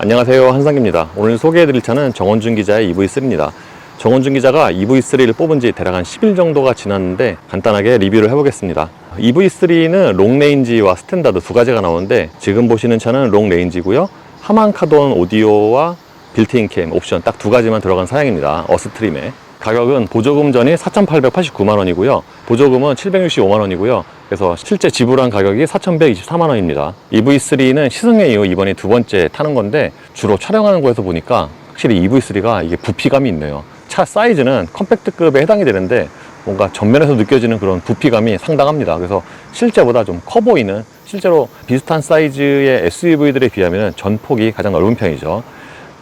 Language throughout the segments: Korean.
안녕하세요, 한상기입니다. 오늘 소개해드릴 차는 정원준 기자의 EV3입니다. 정원준 기자가 EV3를 뽑은 지 대략 한 10일 정도가 지났는데 간단하게 리뷰를 해보겠습니다. EV3는 롱레인지와 스탠다드 두 가지가 나오는데 지금 보시는 차는 롱레인지고요. 하만 카돈 오디오와 빌트인 캠 옵션 딱 두 가지만 들어간 사양입니다. 어스트림에. 가격은 보조금 전이 4,889만 원이고요. 보조금은 765만 원이고요. 그래서 실제 지불한 가격이 4,124만 원입니다. EV3는 시승해 이후 이번이 두 번째 타는 건데 주로 촬영하는 곳에서 보니까 확실히 EV3가 이게 부피감이 있네요. 차 사이즈는 컴팩트급에 해당이 되는데 뭔가 전면에서 느껴지는 그런 부피감이 상당합니다. 그래서 실제보다 좀 커 보이는, 실제로 비슷한 사이즈의 SUV들에 비하면 전폭이 가장 넓은 편이죠.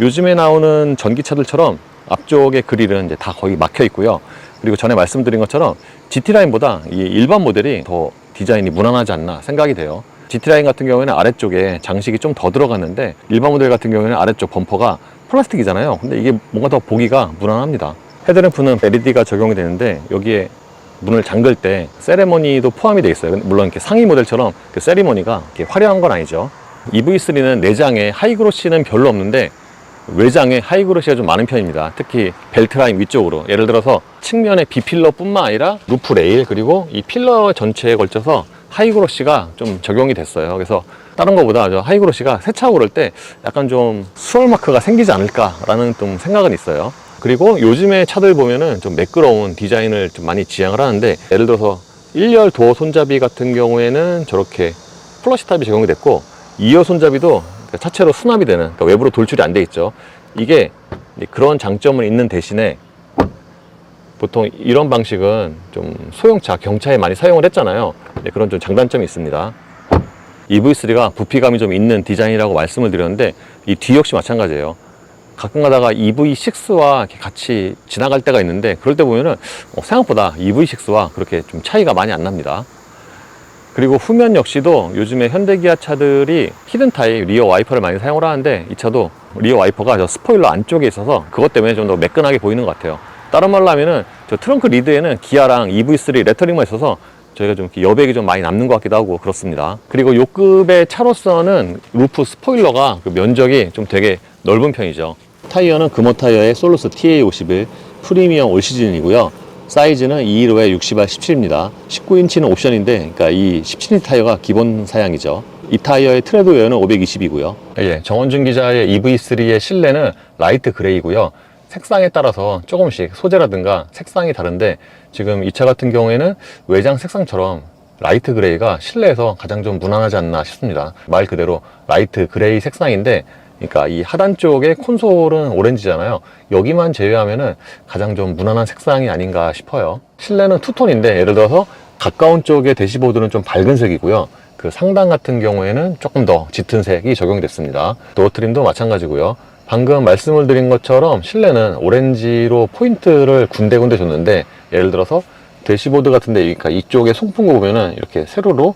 요즘에 나오는 전기차들처럼 앞쪽의 그릴은 이제 다 거의 막혀 있고요. 그리고 전에 말씀드린 것처럼 GT라인보다 이 일반 모델이 더 디자인이 무난하지 않나 생각이 돼요. GT라인 같은 경우에는 아래쪽에 장식이 좀 더 들어갔는데 일반 모델 같은 경우에는 아래쪽 범퍼가 플라스틱이잖아요. 근데 이게 뭔가 더 보기가 무난합니다. 헤드램프는 LED가 적용이 되는데 여기에 문을 잠글 때 세레머니도 포함이 되어 있어요. 물론 이렇게 상위 모델처럼 그 세리머니가 이렇게 화려한 건 아니죠. EV3는 내장에 하이그로시는 별로 없는데 외장에 하이그로시가 좀 많은 편입니다. 특히 벨트라인 위쪽으로, 예를 들어서 측면의 B필러 뿐만 아니라 루프 레일 그리고 이 필러 전체에 걸쳐서 하이그로시가 좀 적용이 됐어요. 그래서 다른 것보다 저 하이그로시가 새 차 고를 때 약간 좀 수월 마크가 생기지 않을까라는 좀 생각은 있어요. 그리고 요즘의 차들 보면은 좀 매끄러운 디자인을 좀 많이 지향을 하는데, 예를 들어서 1열 도어 손잡이 같은 경우에는 저렇게 플러시 탑이 적용이 됐고 2열 손잡이도 차체로 수납이 되는, 그러니까 외부로 돌출이 안 돼 있죠. 이게 그런 장점은 있는 대신에 보통 이런 방식은 좀 소형차, 경차에 많이 사용을 했잖아요. 그런 좀 장단점이 있습니다. EV3가 부피감이 좀 있는 디자인이라고 말씀을 드렸는데 이 뒤 역시 마찬가지예요. 가끔 가다가 EV6와 같이 지나갈 때가 있는데 그럴 때 보면은 생각보다 EV6와 그렇게 좀 차이가 많이 안 납니다. 그리고 후면 역시도 요즘에 현대기아 차들이 히든 타입 리어 와이퍼를 많이 사용을 하는데 이 차도 리어 와이퍼가 저 스포일러 안쪽에 있어서 그것 때문에 좀 더 매끈하게 보이는 것 같아요. 다른 말로 하면은 저 트렁크 리드에는 기아랑 EV3 레터링만 있어서 저희가 좀 여백이 좀 많이 남는 것 같기도 하고 그렇습니다. 그리고 요 급의 차로서는 루프 스포일러가 그 면적이 좀 되게 넓은 편이죠. 타이어는 금호 타이어의 솔루스 TA51 프리미엄 올 시즌이고요. 사이즈는 215에 60R 17입니다. 19인치는 옵션인데, 그러니까 이 17인치 타이어가 기본 사양이죠. 이 타이어의 트레드 웨어는 520이고요. 예, 정원준 기자의 EV3의 실내는 라이트 그레이고요. 색상에 따라서 조금씩 소재라든가 색상이 다른데 지금 이 차 같은 경우에는 외장 색상처럼 라이트 그레이가 실내에서 가장 좀 무난하지 않나 싶습니다. 말 그대로 라이트 그레이 색상인데, 그러니까 이 하단 쪽에 콘솔은 오렌지잖아요. 여기만 제외하면은 가장 좀 무난한 색상이 아닌가 싶어요. 실내는 투톤인데 예를 들어서 가까운 쪽의 대시보드는 좀 밝은 색이고요. 그 상단 같은 경우에는 조금 더 짙은 색이 적용이 됐습니다. 도어 트림도 마찬가지고요. 방금 말씀을 드린 것처럼 실내는 오렌지로 포인트를 군데군데 줬는데, 예를 들어서 대시보드 같은데 그러니까 이쪽에 송풍구 보면은 이렇게 세로로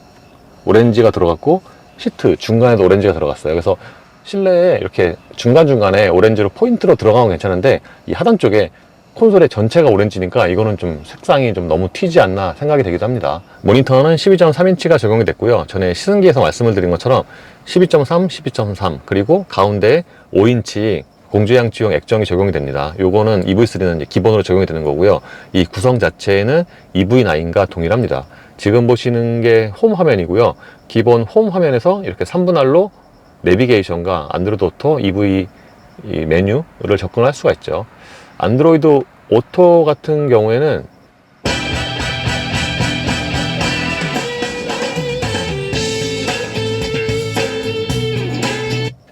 오렌지가 들어갔고 시트 중간에도 오렌지가 들어갔어요. 그래서 실내에 이렇게 중간중간에 오렌지로 포인트로 들어가면 괜찮은데 이 하단 쪽에 콘솔의 전체가 오렌지니까 이거는 좀 색상이 좀 너무 튀지 않나 생각이 되기도 합니다. 모니터는 12.3인치가 적용이 됐고요. 전에 시승기에서 말씀을 드린 것처럼 12.3, 12.3 그리고 가운데 5인치 공조양치용 액정이 적용이 됩니다. 요거는 EV3는 기본으로 적용이 되는 거고요. 이 구성 자체는 EV9과 동일합니다. 지금 보시는 게 홈 화면이고요. 기본 홈 화면에서 이렇게 3분할로 내비게이션과 안드로이드 오토, EV 메뉴를 접근할 수가 있죠. 안드로이드 오토 같은 경우에는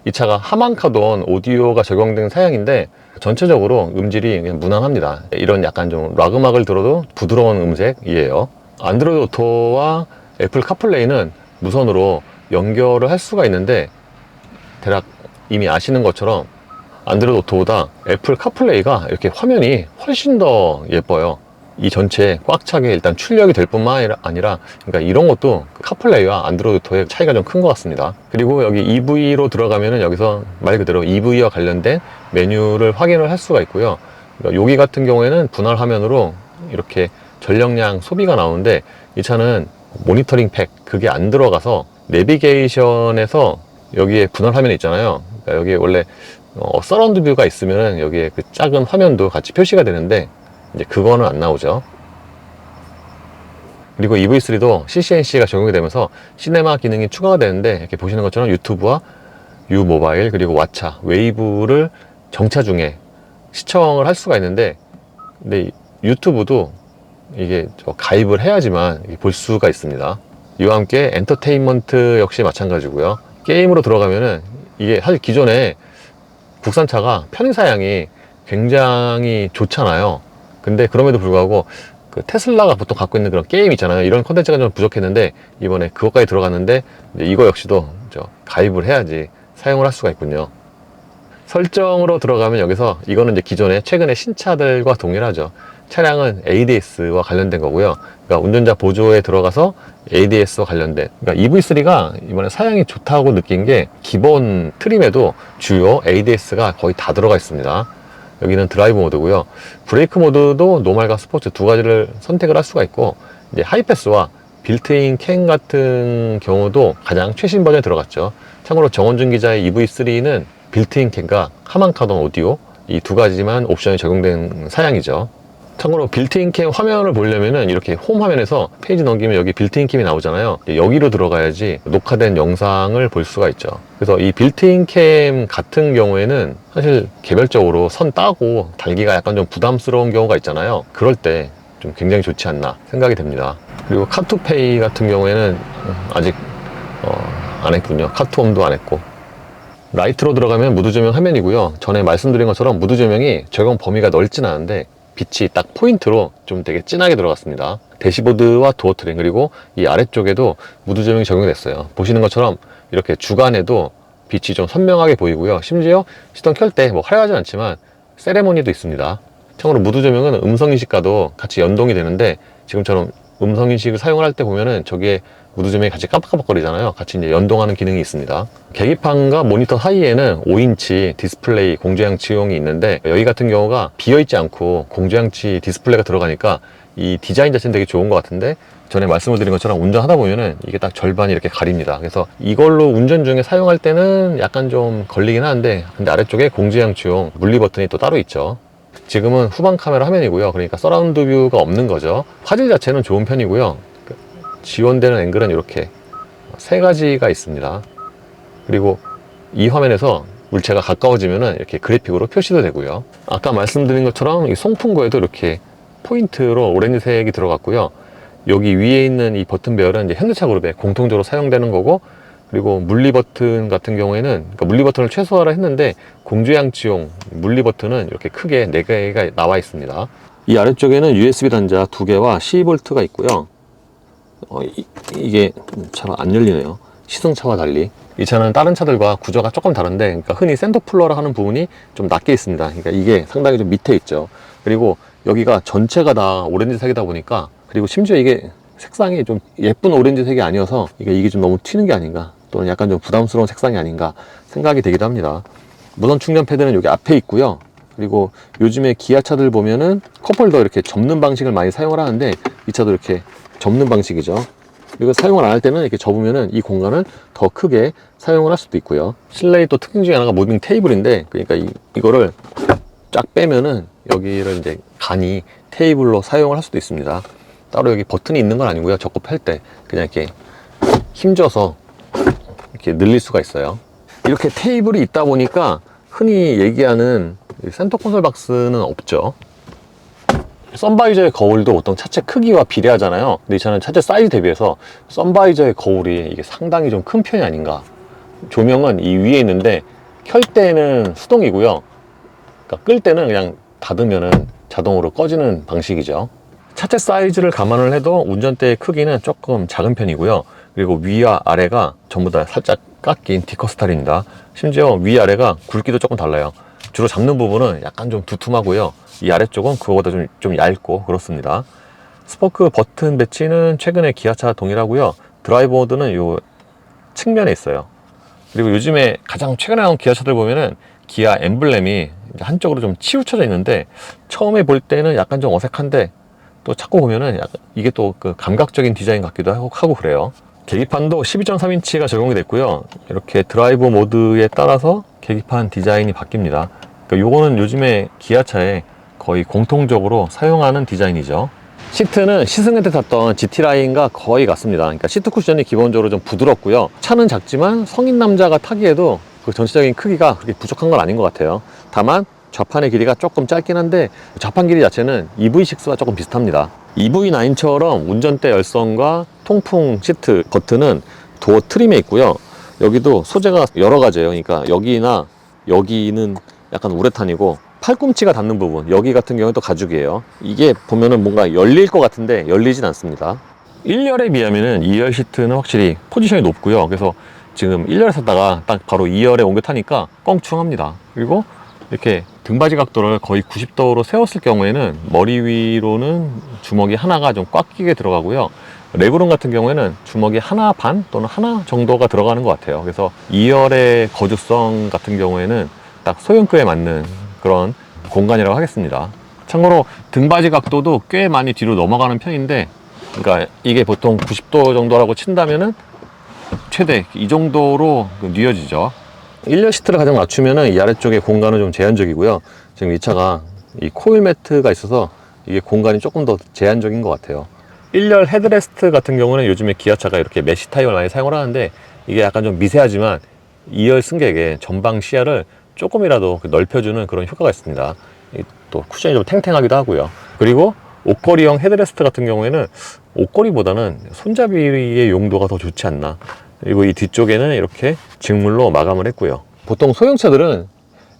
이 차가 하만카돈 오디오가 적용된 사양인데 전체적으로 음질이 그냥 무난합니다. 이런 약간 좀 락 음악을 들어도 부드러운 음색이에요. 안드로이드 오토와 애플 카플레이는 무선으로 연결을 할 수가 있는데 대략 이미 아시는 것처럼 안드로이드 오토보다 애플 카플레이가 이렇게 화면이 훨씬 더 예뻐요. 이 전체에 꽉 차게 일단 출력이 될 뿐만 아니라, 그러니까 이런 것도 카플레이와 안드로이드 오토의 차이가 좀 큰 것 같습니다. 그리고 여기 EV로 들어가면은 여기서 말 그대로 EV와 관련된 메뉴를 확인을 할 수가 있고요. 그러니까 여기 같은 경우에는 분할 화면으로 이렇게 전력량 소비가 나오는데 이 차는 모니터링 팩 그게 안 들어가서 내비게이션에서 여기에 분할 화면이 있잖아요. 여기 원래 서라운드 뷰가 있으면 여기에 그 작은 화면도 같이 표시가 되는데 이제 그거는 안 나오죠. 그리고 EV3도 CC&C가 적용이 되면서 시네마 기능이 추가가 되는데, 이렇게 보시는 것처럼 유튜브와 유모바일 그리고 왓챠, 웨이브를 정차 중에 시청을 할 수가 있는데, 근데 유튜브도 이게 가입을 해야지만 볼 수가 있습니다. 이와 함께 엔터테인먼트 역시 마찬가지고요. 게임으로 들어가면은 이게 사실 기존에 국산차가 편의사양이 굉장히 좋잖아요. 근데 그럼에도 불구하고 그 테슬라가 보통 갖고 있는 그런 게임 있잖아요. 이런 콘텐츠가 좀 부족했는데 이번에 그것까지 들어갔는데, 이제 이거 역시도 가입을 해야지 사용을 할 수가 있군요. 설정으로 들어가면 여기서 이거는 이제 기존에 최근에 신차들과 동일하죠. 차량은 ADS와 관련된 거고요. 그러니까 운전자 보조에 들어가서 ADS와 관련된, 그러니까 EV3가 이번에 사양이 좋다고 느낀 게 기본 트림에도 주요 ADS가 거의 다 들어가 있습니다. 여기는 드라이브 모드고요. 브레이크 모드도 노멀과 스포츠 두 가지를 선택을 할 수가 있고, 이제 하이패스와 빌트인 캠 같은 경우도 가장 최신 버전에 들어갔죠. 참고로 정원준 기자의 EV3는 빌트인 캠과 하만 카돈 오디오 이 두 가지만 옵션이 적용된 사양이죠. 참고로 빌트인 캠 화면을 보려면은 이렇게 홈 화면에서 페이지 넘기면 여기 빌트인 캠이 나오잖아요. 여기로 들어가야지 녹화된 영상을 볼 수가 있죠. 그래서 이 빌트인 캠 같은 경우에는 사실 개별적으로 선 따고 달기가 약간 좀 부담스러운 경우가 있잖아요. 그럴 때 좀 굉장히 좋지 않나 생각이 됩니다. 그리고 카투페이 같은 경우에는 아직 안 했군요. 카투홈도 안 했고. 라이트로 들어가면 무드 조명 화면이고요. 전에 말씀드린 것처럼 무드 조명이 적용 범위가 넓진 않은데 빛이 딱 포인트로 좀 되게 진하게 들어갔습니다. 대시보드와 도어 트림 그리고 이 아래쪽에도 무드 조명이 적용이 됐어요. 보시는 것처럼 이렇게 주간에도 빛이 좀 선명하게 보이고요. 심지어 시동 켤 때 뭐 화려하진 않지만 세레모니도 있습니다. 참고로 무드 조명은 음성인식과도 같이 연동이 되는데, 지금처럼 음성인식을 사용을 할 때 보면은 저기에 무드 조명이 같이 깜빡깜빡거리잖아요. 같이 이제 연동하는 기능이 있습니다. 계기판과 모니터 사이에는 5인치 디스플레이 공조양치용이 있는데, 여기 같은 경우가 비어있지 않고 공조양치 디스플레이가 들어가니까 이 디자인 자체는 되게 좋은 것 같은데, 전에 말씀을 드린 것처럼 운전하다 보면은 이게 딱 절반이 이렇게 가립니다. 그래서 이걸로 운전 중에 사용할 때는 약간 좀 걸리긴 하는데, 근데 아래쪽에 공조양치용 물리 버튼이 또 따로 있죠. 지금은 후방 카메라 화면이고요. 그러니까 서라운드 뷰가 없는 거죠. 화질 자체는 좋은 편이고요. 지원되는 앵글은 이렇게 세 가지가 있습니다. 그리고 이 화면에서 물체가 가까워지면은 이렇게 그래픽으로 표시도 되고요. 아까 말씀드린 것처럼 이 송풍구에도 이렇게 포인트로 오렌지색이 들어갔고요. 여기 위에 있는 이 버튼 배열은 이제 현대차 그룹에 공통적으로 사용되는 거고, 그리고 물리 버튼 같은 경우에는, 그러니까 물리 버튼을 최소화를 했는데 공조양치용 물리 버튼은 이렇게 크게 4개가 나와 있습니다. 이 아래쪽에는 USB 단자 2개와 12V가 있고요. 이게 잘 안 열리네요. 시승차와 달리 이 차는 다른 차들과 구조가 조금 다른데, 그러니까 흔히 센터플러라 하는 부분이 좀 낮게 있습니다. 그러니까 이게 상당히 좀 밑에 있죠. 그리고 여기가 전체가 다 오렌지색이다 보니까, 그리고 심지어 이게 색상이 좀 예쁜 오렌지색이 아니어서 이게 좀 너무 튀는 게 아닌가, 또는 약간 좀 부담스러운 색상이 아닌가 생각이 되기도 합니다. 무선 충전 패드는 여기 앞에 있고요. 그리고 요즘에 기아차들 보면은 컵홀더 이렇게 접는 방식을 많이 사용을 하는데, 이 차도 이렇게 접는 방식이죠. 이거 사용을 안 할 때는 이렇게 접으면은 이 공간을 더 크게 사용을 할 수도 있고요. 실내의 또 특징 중에 하나가 무빙 테이블인데, 그러니까 이거를 쫙 빼면은 여기를 이제 간이 테이블로 사용을 할 수도 있습니다. 따로 여기 버튼이 있는 건 아니고요. 접고 펼 때 그냥 이렇게 힘줘서 이렇게 늘릴 수가 있어요. 이렇게 테이블이 있다 보니까 흔히 얘기하는 센터 콘솔 박스는 없죠. 선바이저의 거울도 보통 차체 크기와 비례하잖아요. 근데 이 차는 차체 사이즈 대비해서 선바이저의 거울이 이게 상당히 좀 큰 편이 아닌가. 조명은 이 위에 있는데 켤 때는 수동이고요. 그러니까 끌 때는 그냥 닫으면은 자동으로 꺼지는 방식이죠. 차체 사이즈를 감안을 해도 운전대의 크기는 조금 작은 편이고요. 그리고 위와 아래가 전부 다 살짝 깎인 디커 스타일입니다. 심지어 위아래가 굵기도 조금 달라요. 주로 잡는 부분은 약간 좀 두툼하고요. 이 아래쪽은 그거보다 좀 얇고 그렇습니다. 스포크 버튼 배치는 최근에 기아차 동일하고요. 드라이브 모드는 요 측면에 있어요. 그리고 요즘에 가장 최근에 나온 기아차들 보면은 기아 엠블렘이 한쪽으로 좀 치우쳐져 있는데, 처음에 볼 때는 약간 좀 어색한데 또 찾고 보면은 약간 이게 또 그 감각적인 디자인 같기도 하고 그래요. 계기판도 12.3인치가 적용이 됐고요. 이렇게 드라이브 모드에 따라서 계기판 디자인이 바뀝니다. 그러니까 요거는 요즘에 기아차에 거의 공통적으로 사용하는 디자인이죠. 시트는 시승 때 탔던 GT라인과 거의 같습니다. 그러니까 시트 쿠션이 기본적으로 좀 부드럽고요. 차는 작지만 성인 남자가 타기에도 그 전체적인 크기가 그렇게 부족한 건 아닌 것 같아요. 다만 좌판의 길이가 조금 짧긴 한데 좌판 길이 자체는 EV6와 조금 비슷합니다. EV9처럼 운전대 열선과 통풍 시트 버튼은 도어 트림에 있고요. 여기도 소재가 여러 가지예요. 그러니까 여기나 여기는 약간 우레탄이고 팔꿈치가 닿는 부분 여기 같은 경우는 또 가죽이에요. 이게 보면은 뭔가 열릴 것 같은데 열리진 않습니다. 1열에 비하면은 2열 시트는 확실히 포지션이 높고요. 그래서 지금 1열에 탔다가 딱 바로 2열에 옮겨 타니까 껑충합니다. 그리고 이렇게 등받이 각도를 거의 90도로 세웠을 경우에는 머리 위로는 주먹이 하나가 좀 꽉 끼게 들어가고요. 레그룸 같은 경우에는 주먹이 하나 반 또는 하나 정도가 들어가는 것 같아요. 그래서 2열의 거주성 같은 경우에는 딱 소형급에 맞는 그런 공간이라고 하겠습니다. 참고로 등받이 각도도 꽤 많이 뒤로 넘어가는 편인데, 그러니까 이게 보통 90도 정도라고 친다면은 최대 이 정도로 뉘어지죠. 1열 시트를 가장 낮추면은 이 아래쪽에 공간은 좀 제한적이고요. 지금 이 차가 이 코일 매트가 있어서 이게 공간이 조금 더 제한적인 것 같아요. 1열 헤드레스트 같은 경우는 요즘에 기아차가 이렇게 메쉬 타입을 많이 사용을 하는데, 이게 약간 좀 미세하지만 2열 승객의 전방 시야를 조금이라도 넓혀주는 그런 효과가 있습니다. 또 쿠션이 좀 탱탱하기도 하고요. 그리고 옷걸이형 헤드레스트 같은 경우에는 옷걸이보다는 손잡이의 용도가 더 좋지 않나. 그리고 이 뒤쪽에는 이렇게 직물로 마감을 했고요. 보통 소형차들은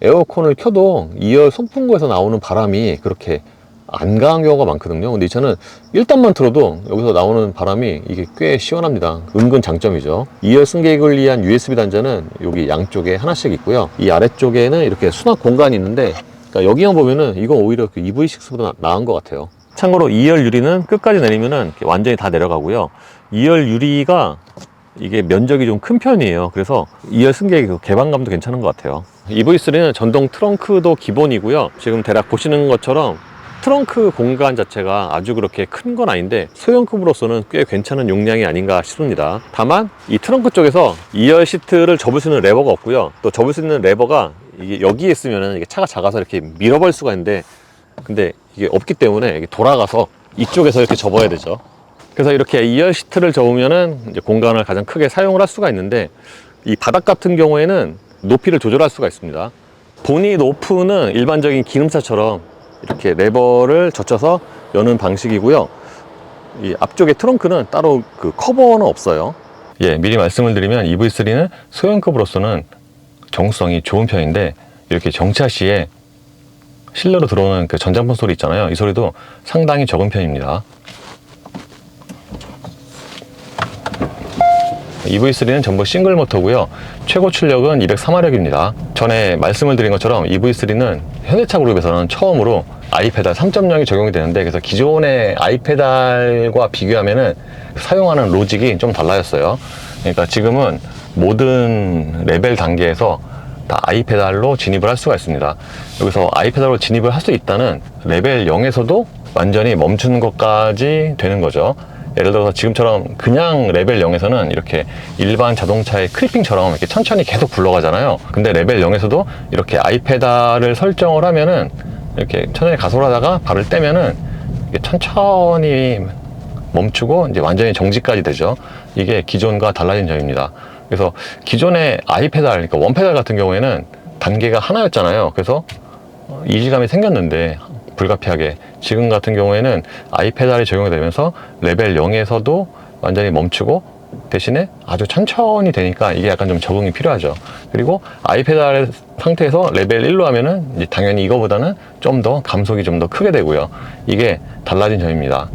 에어컨을 켜도 2열 송풍구에서 나오는 바람이 그렇게 안 강한 경우가 많거든요. 근데 이 차는 1단만 틀어도 여기서 나오는 바람이 이게 꽤 시원합니다. 은근 장점이죠. 2열 승객을 위한 USB 단자는 여기 양쪽에 하나씩 있고요. 이 아래쪽에는 이렇게 수납 공간이 있는데, 그러니까 여기만 보면은 이건 오히려 그 EV6보다 나은 것 같아요. 참고로 2열 유리는 끝까지 내리면은 완전히 다 내려가고요. 2열 유리가 이게 면적이 좀 큰 편이에요. 그래서 2열 승객의 그 개방감도 괜찮은 것 같아요. EV3는 전동 트렁크도 기본이고요. 지금 대략 보시는 것처럼 트렁크 공간 자체가 아주 그렇게 큰 건 아닌데 소형급으로서는 꽤 괜찮은 용량이 아닌가 싶습니다. 다만 이 트렁크 쪽에서 2열 시트를 접을 수 있는 레버가 없고요. 또 접을 수 있는 레버가 이게 여기에 있으면 이게 차가 작아서 이렇게 밀어버릴 수가 있는데, 근데 이게 없기 때문에 이게 돌아가서 이쪽에서 이렇게 접어야 되죠. 그래서 이렇게 2열 시트를 접으면은 이제 공간을 가장 크게 사용을 할 수가 있는데, 이 바닥 같은 경우에는 높이를 조절할 수가 있습니다. 보닛 오픈은 일반적인 기름차처럼 이렇게 레버를 젖혀서 여는 방식이고요. 이 앞쪽에 트렁크는 따로 그 커버는 없어요. 예, 미리 말씀을 드리면 EV3는 소형급으로서는 정수성이 좋은 편인데, 이렇게 정차 시에 실내로 들어오는 그 전장판 소리 있잖아요. 이 소리도 상당히 적은 편입니다. EV3는 전부 싱글 모터고요. 최고 출력은 204마력입니다. 전에 말씀을 드린 것처럼 EV3는 현대차 그룹에서는 처음으로 아이페달 3.0이 적용이 되는데, 그래서 기존의 아이페달과 비교하면은 사용하는 로직이 좀 달라졌어요. 그러니까 지금은 모든 레벨 단계에서 다 아이페달로 진입을 할 수가 있습니다. 여기서 아이페달로 진입을 할 수 있다는 레벨 0에서도 완전히 멈추는 것까지 되는 거죠. 예를 들어서 지금처럼 그냥 레벨 0에서는 이렇게 일반 자동차의 크리핑처럼 이렇게 천천히 계속 굴러가잖아요. 근데 레벨 0에서도 이렇게 아이페달을 설정을 하면은 이렇게 천천히 가속을 하다가 발을 떼면은 이게 천천히 멈추고 이제 완전히 정지까지 되죠. 이게 기존과 달라진 점입니다. 그래서 기존의 아이페달, 그러니까 원페달 같은 경우에는 단계가 하나였잖아요. 그래서 이질감이 생겼는데 불가피하게, 지금 같은 경우에는 아이페달이 적용이 되면서 레벨 0에서도 완전히 멈추고 대신에 아주 천천히 되니까 이게 약간 좀 적응이 필요하죠. 그리고 아이페달 상태에서 레벨 1로 하면은 이제 당연히 이거보다는 좀 더 감속이 좀 더 크게 되고요. 이게 달라진 점입니다.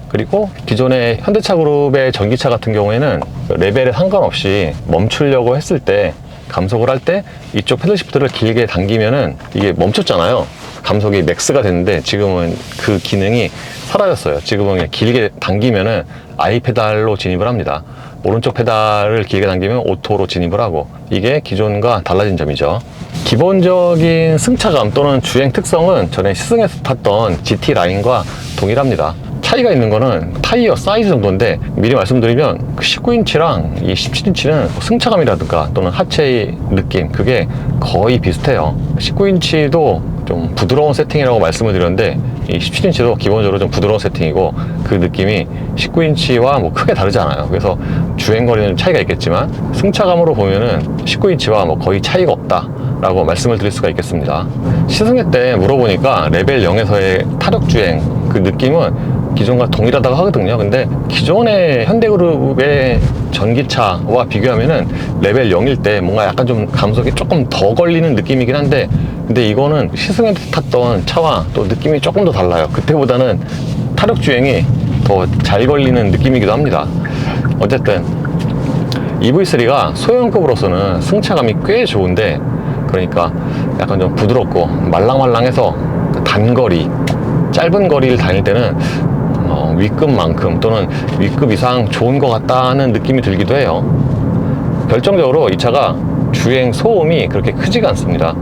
그리고 기존의 현대차 그룹의 전기차 같은 경우에는 레벨에 상관없이 멈추려고 했을 때, 감속을 할 때 이쪽 패들 시프트를 길게 당기면은 이게 멈췄잖아요. 감속이 맥스가 됐는데 지금은 그 기능이 사라졌어요. 지금은 그냥 길게 당기면은 아이 페달로 진입을 합니다. 오른쪽 페달을 길게 당기면 오토로 진입을 하고, 이게 기존과 달라진 점이죠. 기본적인 승차감 또는 주행 특성은 전에 시승에서 탔던 GT 라인과 동일합니다. 차이가 있는 거는 타이어 사이즈 정도인데, 미리 말씀드리면 19인치랑 이 17인치는 승차감이라든가 또는 하체의 느낌, 그게 거의 비슷해요. 19인치도 좀 부드러운 세팅이라고 말씀을 드렸는데, 이 17인치도 기본적으로 좀 부드러운 세팅이고, 그 느낌이 19인치와 뭐 크게 다르지 않아요. 그래서 주행거리는 차이가 있겠지만 승차감으로 보면은 19인치와 뭐 거의 차이가 없다 라고 말씀을 드릴 수가 있겠습니다. 시승회 때 물어보니까 레벨 0에서의 타력주행 그 느낌은 기존과 동일하다고 하거든요. 근데 기존의 현대그룹의 전기차와 비교하면은 레벨 0일 때 뭔가 약간 좀 감속이 조금 더 걸리는 느낌이긴 한데, 근데 이거는 시승에 탔던 차와 또 느낌이 조금 더 달라요. 그때보다는 타력주행이 더 잘 걸리는 느낌이기도 합니다. 어쨌든 EV3가 소형급으로서는 승차감이 꽤 좋은데, 그러니까 약간 좀 부드럽고 말랑말랑해서 단거리, 짧은 거리를 다닐 때는 W급만큼 또는 W급 이상 좋은 것 같다는 느낌이 들기도 해요. 결정적으로 이 차가 주행 소음이 그렇게 크지가 않습니다.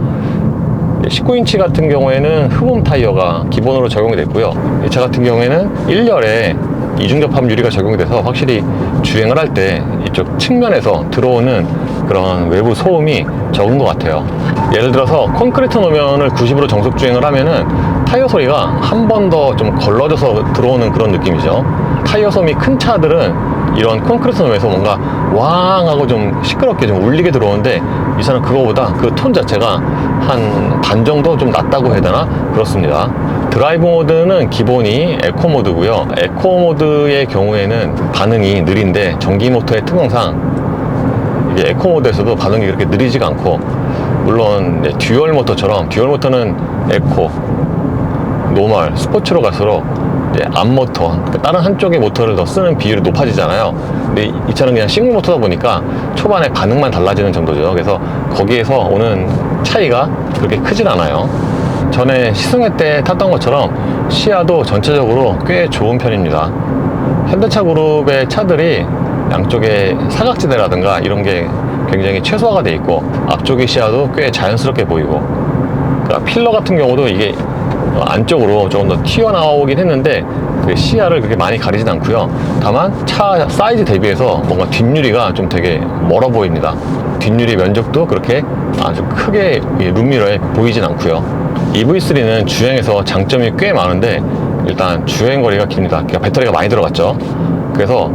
19인치 같은 경우에는 흡음 타이어가 기본으로 적용이 됐고요. 이 차 같은 경우에는 1열에 이중접합 유리가 적용이 돼서 확실히 주행을 할 때 이쪽 측면에서 들어오는 그런 외부 소음이 적은 것 같아요. 예를 들어서 콘크리트 노면을 90으로 정속 주행을 하면은 타이어 소리가 한 번 더 좀 걸러져서 들어오는 그런 느낌이죠. 타이어 소음이 큰 차들은 이런 콘크리트 노면에서 뭔가 왕 하고 좀 시끄럽게 좀 울리게 들어오는데, 이 차는 그거보다 그 톤 자체가 한 반 정도 좀 낮다고 해야 되나? 그렇습니다. 드라이브 모드는 기본이 에코 모드고요. 에코 모드의 경우에는 반응이 느린데, 전기 모터의 특성상 이게 에코 모드에서도 반응이 그렇게 느리지가 않고, 물론 듀얼 모터처럼, 듀얼 모터는 에코, 노멀, 스포츠로 갈수록 앞모터, 다른 한쪽의 모터를 더 쓰는 비율이 높아지잖아요. 근데 이 차는 그냥 싱글 모터다 보니까 초반에 반응만 달라지는 정도죠. 그래서 거기에서 오는 차이가 그렇게 크진 않아요. 전에 시승회 때 탔던 것처럼 시야도 전체적으로 꽤 좋은 편입니다. 현대차 그룹의 차들이 양쪽에 사각지대라든가 이런 게 굉장히 최소화가 돼 있고, 앞쪽의 시야도 꽤 자연스럽게 보이고, 그러니까 필러 같은 경우도 이게 안쪽으로 조금 더 튀어나오긴 했는데 그 시야를 그렇게 많이 가리진 않고요. 다만 차 사이즈 대비해서 뭔가 뒷유리가 좀 되게 멀어 보입니다. 뒷유리 면적도 그렇게 아주 크게 룸미러에 보이진 않고요. EV3는 주행에서 장점이 꽤 많은데, 일단 주행거리가 깁니다. 그러니까 배터리가 많이 들어갔죠. 그래서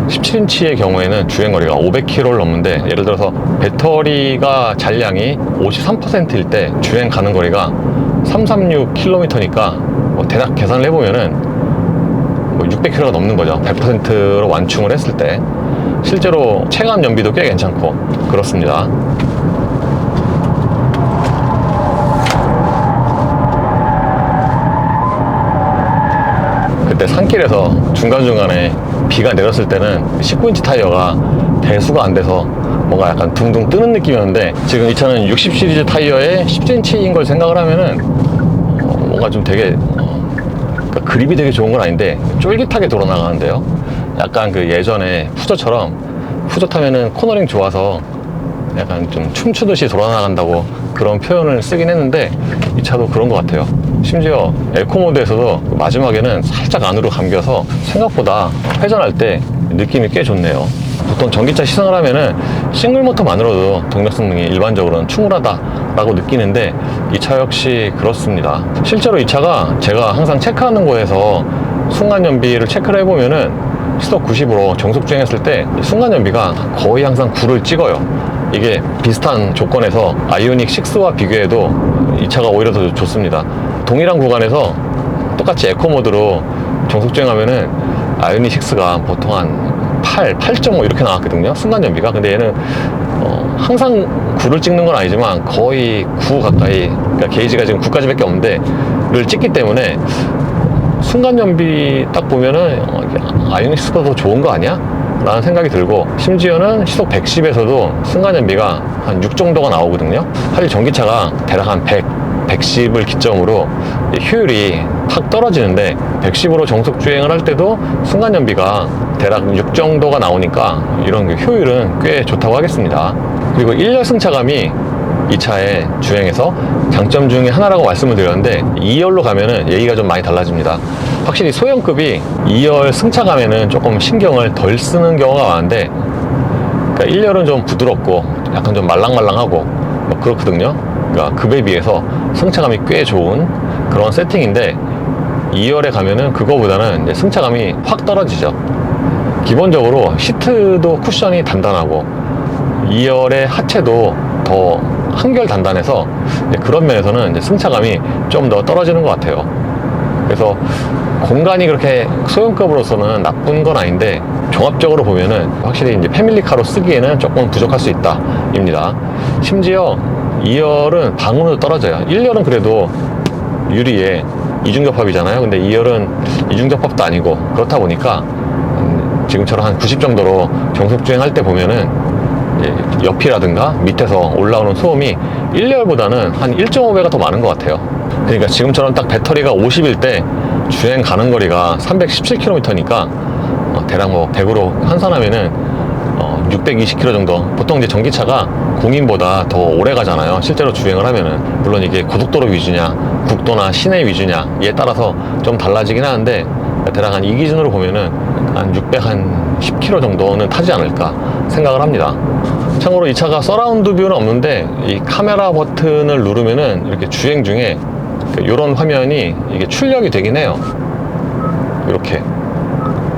17인치의 경우에는 주행거리가 500km를 넘는데, 예를 들어서 배터리가 잔량이 53%일 때 주행 가는 거리가 336km니까 대략 계산을 해보면은 600km가 넘는 거죠. 100%로 완충을 했을 때. 실제로 체감 연비도 꽤 괜찮고 그렇습니다. 그때 산길에서 중간중간에 비가 내렸을 때는 19인치 타이어가 배수가 안 돼서 뭔가 약간 둥둥 뜨는 느낌이었는데, 지금 이 차는 60 시리즈 타이어에 10cm인 걸 생각을 하면은 뭔가 좀 되게 그러니까 그립이 되게 좋은 건 아닌데 쫄깃하게 돌아나가는데요. 약간 그 예전에 푸저처럼, 푸저 타면은 코너링 좋아서 약간 좀 춤추듯이 돌아나간다고 그런 표현을 쓰긴 했는데, 이 차도 그런 것 같아요. 심지어 에코 모드에서도 마지막에는 살짝 안으로 감겨서 생각보다 회전할 때 느낌이 꽤 좋네요. 보통 전기차 시승을 하면은 싱글 모터만으로도 동력 성능이 일반적으로는 충분하다라고 느끼는데, 이 차 역시 그렇습니다. 실제로 이 차가 제가 항상 체크하는 거에서 순간연비를 체크를 해보면은 시속 90으로 정속 주행했을 때 순간연비가 거의 항상 9를 찍어요. 이게 비슷한 조건에서 아이오닉 6와 비교해도 이 차가 오히려 더 좋습니다. 동일한 구간에서 똑같이 에코 모드로 정속 주행하면은 아이오닉 6가 보통 한 8.5 이렇게 나왔거든요, 순간연비가. 근데 얘는 항상 9를 찍는 건 아니지만 거의 9 가까이, 그러니까 게이지가 지금 9까지밖에 없는데 를 찍기 때문에 순간연비 딱 보면은 아이오닉 6가 더 좋은 거 아니야? 라는 생각이 들고, 심지어는 시속 110에서도 순간연비가 한 6 정도가 나오거든요. 사실 전기차가 대략 한 110을 기점으로 효율이 확 떨어지는데, 110으로 정속 주행을 할 때도 순간연비가 대략 6 정도가 나오니까 이런 효율은 꽤 좋다고 하겠습니다. 그리고 1열 승차감이 이 차의 주행에서 장점 중에 하나라고 말씀을 드렸는데, 2열로 가면은 얘기가 좀 많이 달라집니다. 확실히 소형급이 2열 승차감에는 조금 신경을 덜 쓰는 경우가 많은데, 그러니까 1열은 좀 부드럽고 약간 좀 말랑말랑하고 뭐 그렇거든요. 그러니까 급에 비해서 승차감이 꽤 좋은 그런 세팅인데, 2열에 가면은 그거보다는 이제 승차감이 확 떨어지죠. 기본적으로 시트도 쿠션이 단단하고 2열의 하체도 더 한결 단단해서 그런 면에서는 이제 승차감이 좀 더 떨어지는 것 같아요. 그래서 공간이 그렇게 소형급으로서는 나쁜 건 아닌데, 종합적으로 보면은 확실히 이제 패밀리카로 쓰기에는 조금 부족할 수 있다 입니다. 심지어 2열은 방음도 떨어져요. 1열은 그래도 유리에 이중접합이잖아요. 근데 2열은 이중접합도 아니고, 그렇다 보니까 지금처럼 한 90 정도로 정속 주행할 때 보면은 옆이라든가 밑에서 올라오는 소음이 1열보다는 한 1.5배가 더 많은 것 같아요. 그러니까 지금처럼 딱 배터리가 50일 때 주행 가는 거리가 317km니까 대략 뭐 100으로 환산하면은 620km 정도. 보통 이제 전기차가 공인보다 더 오래 가잖아요, 실제로 주행을 하면은. 물론 이게 고속도로 위주냐 국도나 시내 위주냐에 따라서 좀 달라지긴 하는데, 대략 한 이 기준으로 보면은 한 610km 정도는 타지 않을까 생각을 합니다. 참고로 이 차가 서라운드 뷰는 없는데, 이 카메라 버튼을 누르면은 이렇게 주행 중에 이런 화면이 이게 출력이 되긴 해요. 이렇게.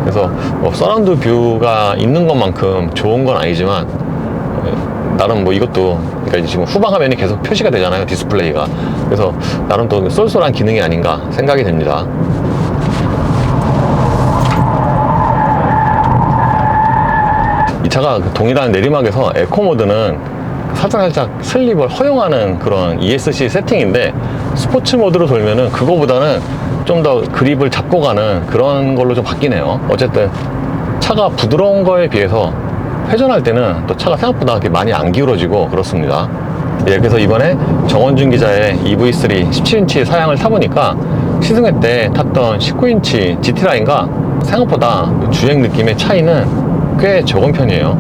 그래서 뭐 서라운드 뷰가 있는 것만큼 좋은 건 아니지만, 나름 뭐 이것도, 그러니까 지금 후방 화면이 계속 표시가 되잖아요, 디스플레이가. 그래서 나름 또 쏠쏠한 기능이 아닌가 생각이 됩니다. 이 차가 동일한 내리막에서 에코 모드는 살짝 슬립을 허용하는 그런 ESC 세팅인데, 스포츠 모드로 돌면은 그거보다는 좀 더 그립을 잡고 가는 그런 걸로 좀 바뀌네요. 어쨌든 차가 부드러운 거에 비해서 회전할 때는 또 차가 생각보다 그렇게 많이 안 기울어지고 그렇습니다. 예, 그래서 이번에 정원준 기자의 EV3 17인치 사양을 타보니까 시승회 때 탔던 19인치 GT라인과 생각보다 주행 느낌의 차이는 꽤 적은 편이에요.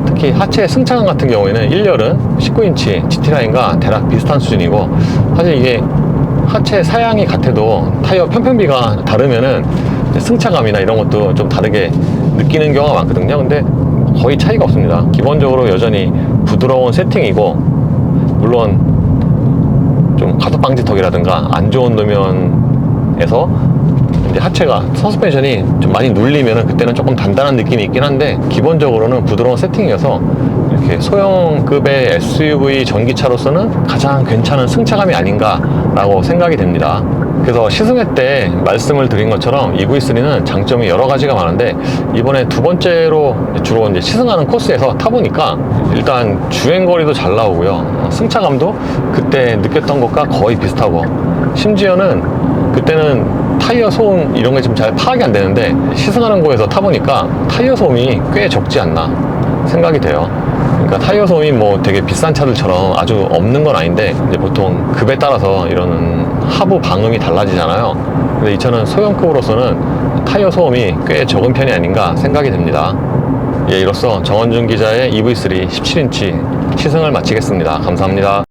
특히 하체 승차감 같은 경우에는 1열은 19인치 GT라인과 대략 비슷한 수준이고, 사실 이게 하체 사양이 같아도 타이어 편편비가 다르면은 승차감이나 이런 것도 좀 다르게 느끼는 경우가 많거든요. 근데 거의 차이가 없습니다. 기본적으로 여전히 부드러운 세팅이고, 물론 좀 가속 방지턱이라든가 안 좋은 노면에서 이제 하체가 서스펜션이 좀 많이 눌리면은 그때는 조금 단단한 느낌이 있긴 한데, 기본적으로는 부드러운 세팅이어서 이렇게 소형급의 SUV 전기차로서는 가장 괜찮은 승차감이 아닌가 라고 생각이 됩니다. 그래서 시승회 때 말씀을 드린 것처럼 EV3는 장점이 여러 가지가 많은데, 이번에 두 번째로 주로 이제 시승하는 코스에서 타보니까 일단 주행거리도 잘 나오고요, 승차감도 그때 느꼈던 것과 거의 비슷하고, 심지어는 그때는 타이어 소음 이런 게 좀 잘 파악이 안 되는데, 시승하는 곳에서 타보니까 타이어 소음이 꽤 적지 않나 생각이 돼요. 그러니까 타이어 소음이 뭐 되게 비싼 차들처럼 아주 없는 건 아닌데, 이제 보통 급에 따라서 이런 하부 방음이 달라지잖아요. 근데 이 차는 소형급으로서는 타이어 소음이 꽤 적은 편이 아닌가 생각이 됩니다. 예, 이로써 정원준 기자의 EV3 17인치 시승을 마치겠습니다. 감사합니다.